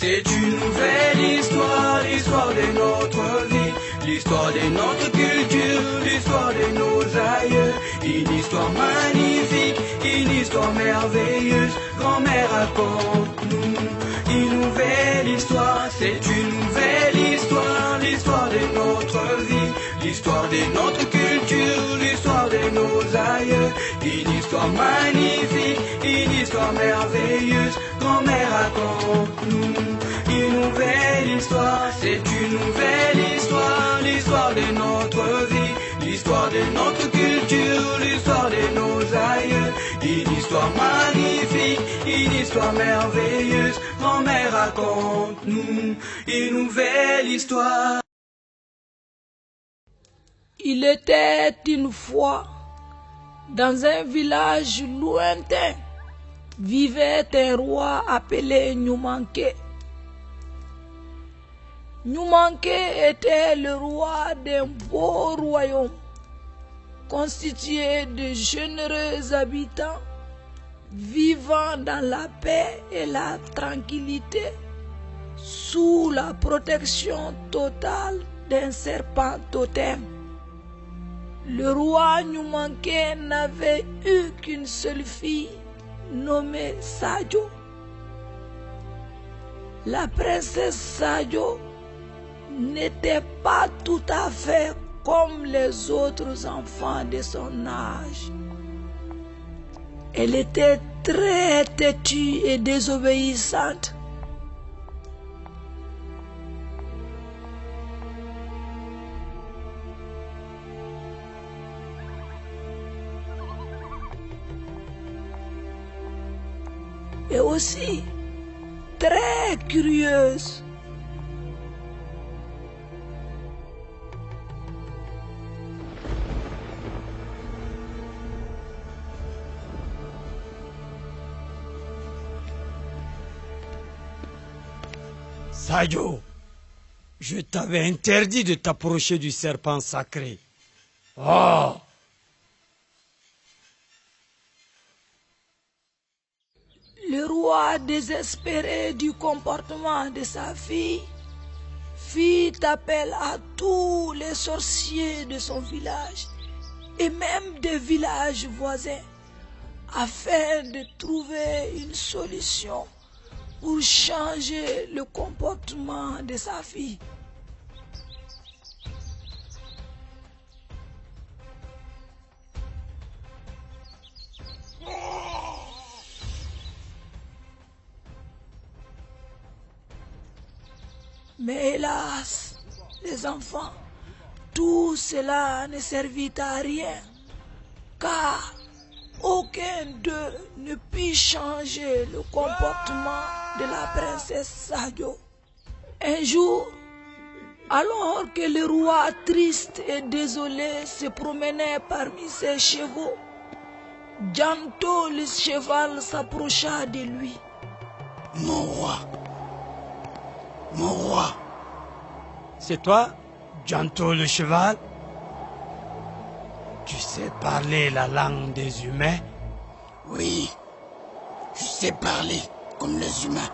C'est une nouvelle histoire, l'histoire de notre vie, l'histoire de notre culture, l'histoire de nos aïeux. Une histoire magnifique, une histoire merveilleuse. Grand-mère raconte-nous une nouvelle histoire. C'est une nouvelle histoire, l'histoire de notre vie, l'histoire de notre culture, l'histoire de nos aïeux. Une histoire magnifique, une histoire merveilleuse. Grand-mère raconte-nous une nouvelle histoire. C'est une nouvelle histoire, l'histoire de notre vie, l'histoire de notre culture, l'histoire de nos aïeux. Une histoire magnifique, une histoire merveilleuse. Grand-mère raconte-nous une nouvelle histoire. Il était une fois, dans un village lointain, vivait un roi appelé Nyumanke. Nyumanke était le roi d'un beau royaume, constitué de généreux habitants, vivant dans la paix et la tranquillité, sous la protection totale d'un serpent totem. Le roi Nyumanke n'avait eu qu'une seule fille, nommée Sadio. La princesse Sadio n'était pas tout à fait comme les autres enfants de son âge. Elle était très têtue et désobéissante. Et aussi très curieuse. Sadio, je t'avais interdit de t'approcher du serpent sacré. Oh! Le roi, désespéré du comportement de sa fille, fit appel à tous les sorciers de son village et même des villages voisins afin de trouver une solution pour changer le comportement de sa fille. Mais hélas, les enfants, tout cela ne servit à rien, car aucun d'eux ne put changer le comportement de la princesse Sadio. Un jour, alors que le roi triste et désolé se promenait parmi ses chevaux, Janto le cheval s'approcha de lui. Mon roi, mon roi. C'est toi, Janto le cheval? Tu sais parler la langue des humains? Oui, je sais parler comme les humains,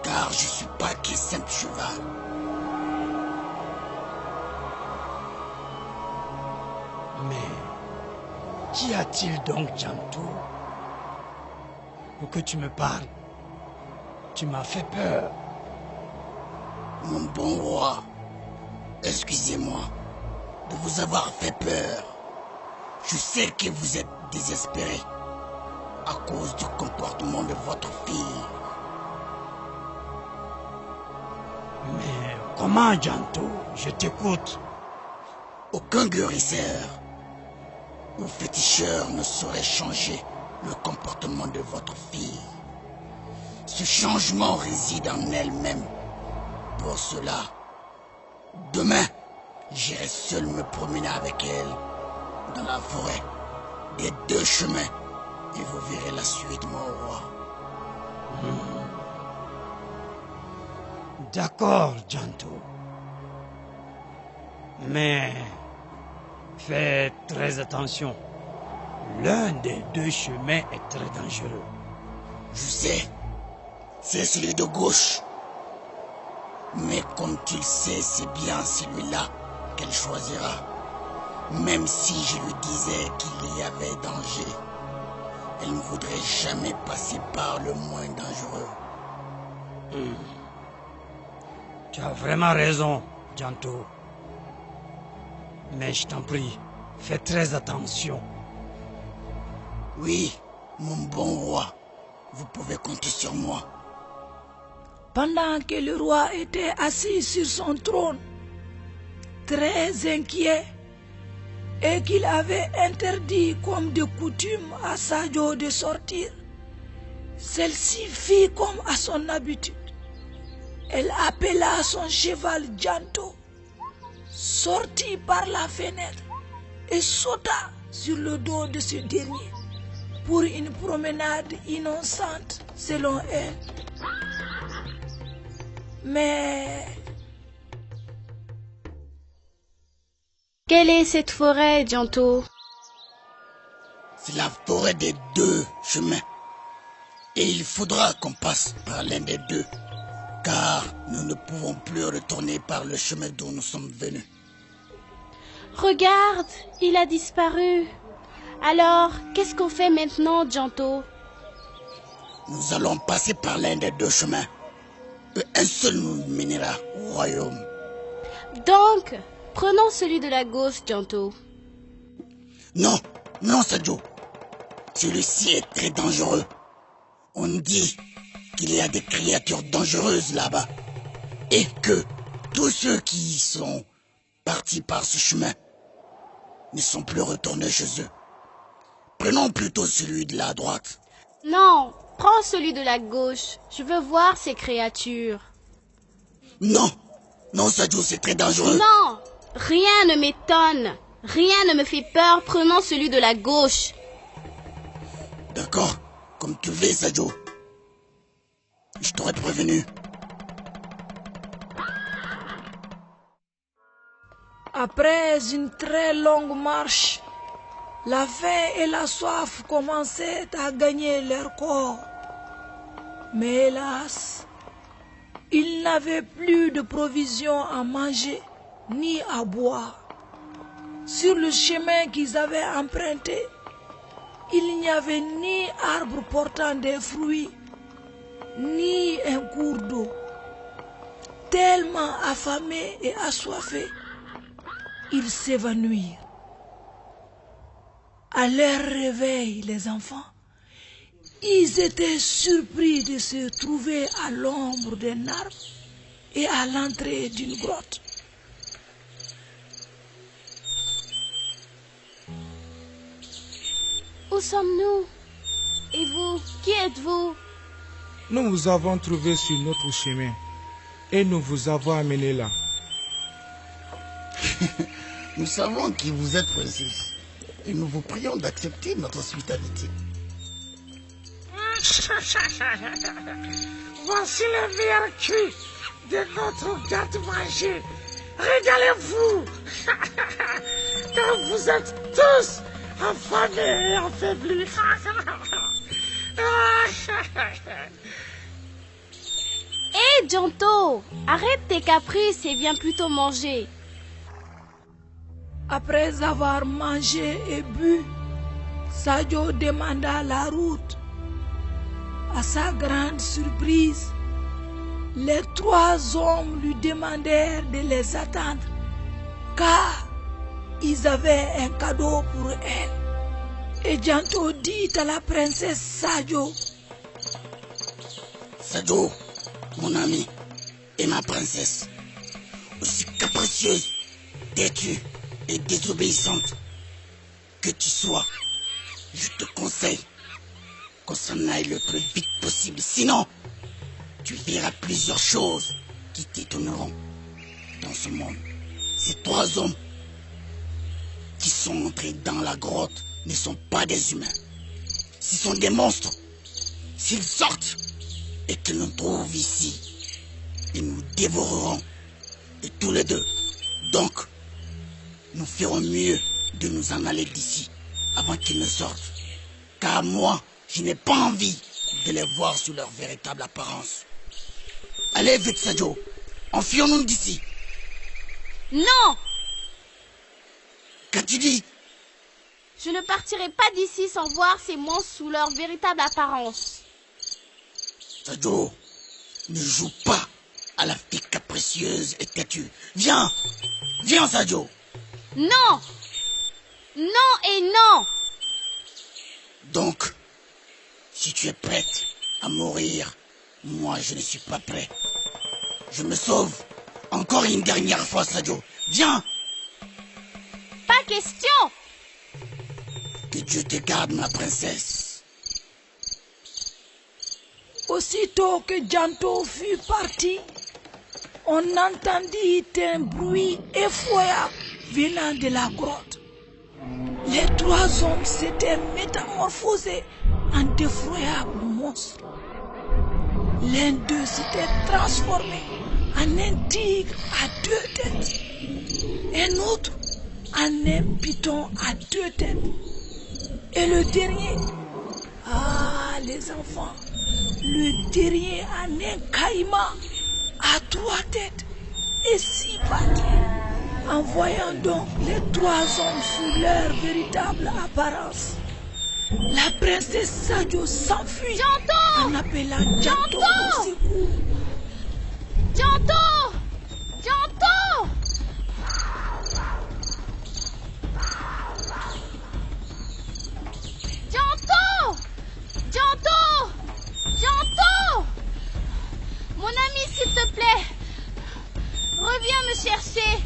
car je suis pas qu'un simple cheval. Mais qu'y a-t-il donc, Janto? Pour que tu me parles, tu m'as fait peur. Mon bon roi, excusez-moi de vous avoir fait peur. Je sais que vous êtes désespéré à cause du comportement de votre fille. Mais comment, Janto? Je t'écoute. Aucun guérisseur ou féticheur ne saurait changer le comportement de votre fille. Ce changement réside en elle-même. Pour cela, demain, j'irai seul me promener avec elle dans la forêt des deux chemins et vous verrez la suite, mon roi. D'accord, Janto. Mais fais très attention. L'un des deux chemins est très dangereux. Je sais, c'est celui de gauche. Mais comme tu le sais, c'est bien celui-là qu'elle choisira. Même si je lui disais qu'il y avait danger, elle ne voudrait jamais passer par le moins dangereux. Tu as vraiment raison, Janto. Mais je t'en prie, fais très attention. Oui, mon bon roi, vous pouvez compter sur moi. Pendant que le roi était assis sur son trône, très inquiet, et qu'il avait interdit comme de coutume à Sadio de sortir, celle-ci fit comme à son habitude. Elle appela son cheval Janto, sortit par la fenêtre et sauta sur le dos de ce dernier pour une promenade innocente selon elle. Mais quelle est cette forêt, Janto? C'est la forêt des deux chemins. Et il faudra qu'on passe par l'un des deux, car nous ne pouvons plus retourner par le chemin d'où nous sommes venus. Regarde, il a disparu. Alors, qu'est-ce qu'on fait maintenant, Janto? Nous allons passer par l'un des deux chemins. Un seul nous mènera au royaume. Donc, prenons celui de la gauche, Janto. Non, non, Sadio. Celui-ci est très dangereux. On dit qu'il y a des créatures dangereuses là-bas. Et que tous ceux qui sont partis par ce chemin ne sont plus retournés chez eux. Prenons plutôt celui de la droite. Non, prends celui de la gauche. Je veux voir ces créatures. Non, non, Sadio, c'est très dangereux. Non, rien ne m'étonne. Rien ne me fait peur. Prenons celui de la gauche. D'accord, comme tu veux, Sadio. Je t'aurais prévenu. après une très longue marche, la faim et la soif commençaient à gagner leur corps. Mais hélas, ils n'avaient plus de provisions à manger ni à boire. Sur le chemin qu'ils avaient emprunté, il n'y avait ni arbre portant des fruits, ni un cours d'eau. Tellement affamés et assoiffés, ils s'évanouirent. À leur réveil, les enfants, ils étaient surpris de se trouver à l'ombre d'un arbre et à l'entrée d'une grotte. Où sommes-nous? Et vous, qui êtes-vous? Nous vous avons trouvé sur notre chemin et nous vous avons amené là. Nous savons qui vous êtes, princesse, et nous vous prions d'accepter notre hospitalité. Voici le meilleur cuit de notre garde-manger. Régalez-vous, car vous êtes tous affamés et affaiblis. Hé, Janto, arrête tes caprices et viens plutôt manger. Après avoir mangé et bu, Sadio demanda la route. À sa grande surprise, les trois hommes lui demandèrent de les attendre, car ils avaient un cadeau pour elle. Et Janto dit à la princesse Sadio: Sadio, mon ami et ma princesse, aussi capricieuse, têtue et désobéissante que tu sois, je te conseille qu'on s'en aille le plus vite possible. Sinon, tu verras plusieurs choses qui t'étonneront dans ce monde. Ces trois hommes qui sont entrés dans la grotte ne sont pas des humains. Ce sont des monstres. S'ils sortent et qu'ils nous trouvent ici, ils nous dévoreront. Et tous les deux. Donc, nous ferons mieux de nous en aller d'ici avant qu'ils ne sortent. Car moi, je n'ai pas envie de les voir sous leur véritable apparence. Allez vite, Sadio. Enfuyons-nous d'ici. Non! Qu'as-tu dit? Je ne partirai pas d'ici sans voir ces monstres sous leur véritable apparence. Sadio, ne joue pas à la fille capricieuse et têtue. Viens! Viens, Sadio! Non! Non et non! Donc, si tu es prête à mourir, moi je ne suis pas prêt. Je me sauve. Encore une dernière fois, Sadio. Viens! Pas question! Que Dieu te garde, ma princesse. Aussitôt que Janto fut parti, on entendit un bruit effroyable venant de la grotte. Les trois hommes s'étaient métamorphosés en d'effroyables monstres. L'un d'eux s'était transformé en un tigre à 2 têtes, un autre en un python à 2 têtes, et le dernier, les enfants, le dernier en un caïman à 3 têtes et 6 pattes. En voyant donc les 3 hommes sous leur véritable apparence, la princesse Sadio s'enfuit en appelant Janto au secours. Janto! Janto! Janto! Janto! Janto! Mon ami, s'il te plaît, reviens me chercher.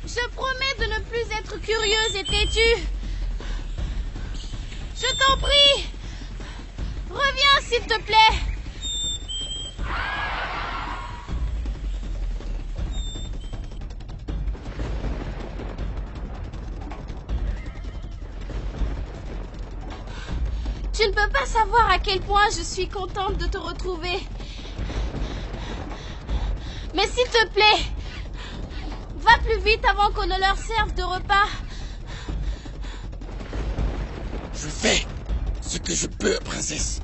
Je promets de ne plus être curieuse et têtue. Je t'en prie. Reviens, s'il te plaît. Tu ne peux pas savoir à quel point je suis contente de te retrouver. Mais s'il te plaît, va plus vite avant qu'on ne leur serve de repas. Je fais ce que je peux, princesse.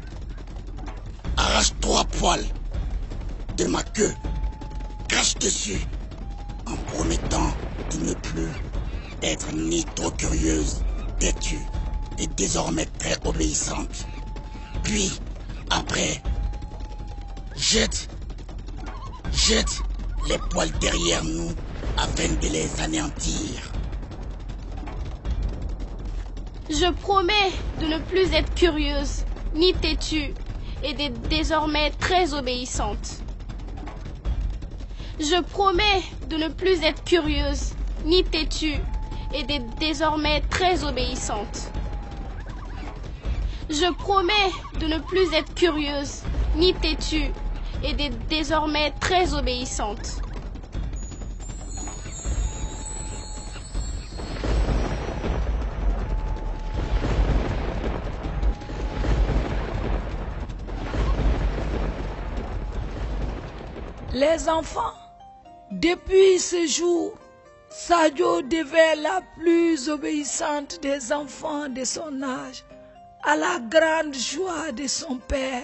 Arrache 3 poils de ma queue. Crache dessus en promettant de ne plus être ni trop curieuse, têtue et désormais très obéissante. Puis, après, jette les poils derrière nous afin de les anéantir. Je promets de ne plus être curieuse, ni têtue, et d'être désormais très obéissante. Je promets de ne plus être curieuse, ni têtue, et d'être désormais très obéissante. Je promets de ne plus être curieuse, ni têtue, et d'être désormais très obéissante. Les enfants, depuis ce jour, Sadio devint la plus obéissante des enfants de son âge, à la grande joie de son père.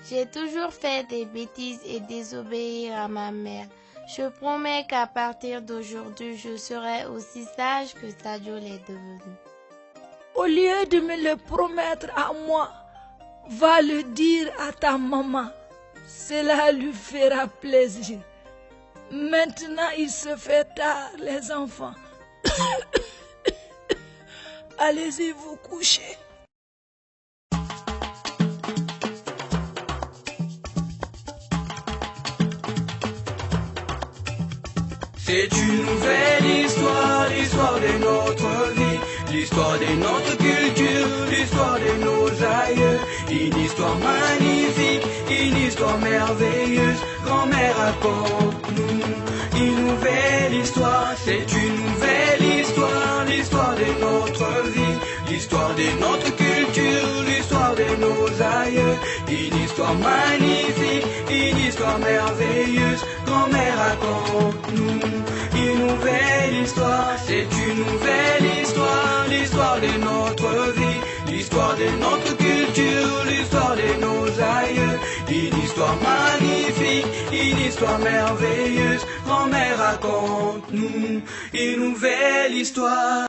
J'ai toujours fait des bêtises et désobéir à ma mère. Je promets qu'à partir d'aujourd'hui, je serai aussi sage que Sadio l'est devenu. Au lieu de me le promettre à moi, va le dire à ta maman. Cela lui fera plaisir. Maintenant, il se fait tard, les enfants. Allez-y vous coucher. C'est une nouvelle histoire, l'histoire de notre vie, l'histoire de notre culture, l'histoire de nos aïeux. Une histoire magnifique, une histoire merveilleuse. Grand-mère raconte-nous une nouvelle histoire. C'est une nouvelle histoire, l'histoire de notre vie, l'histoire de notre culture, l'histoire de nos aïeux. Une histoire magnifique, une histoire merveilleuse. Grand-mère raconte-nous une nouvelle histoire. C'est une nouvelle histoire, l'histoire de notre vie, l'histoire de notre culture, l'histoire de nos aïeux. une histoire merveilleuse. Grand-mère, raconte-nous une nouvelle histoire.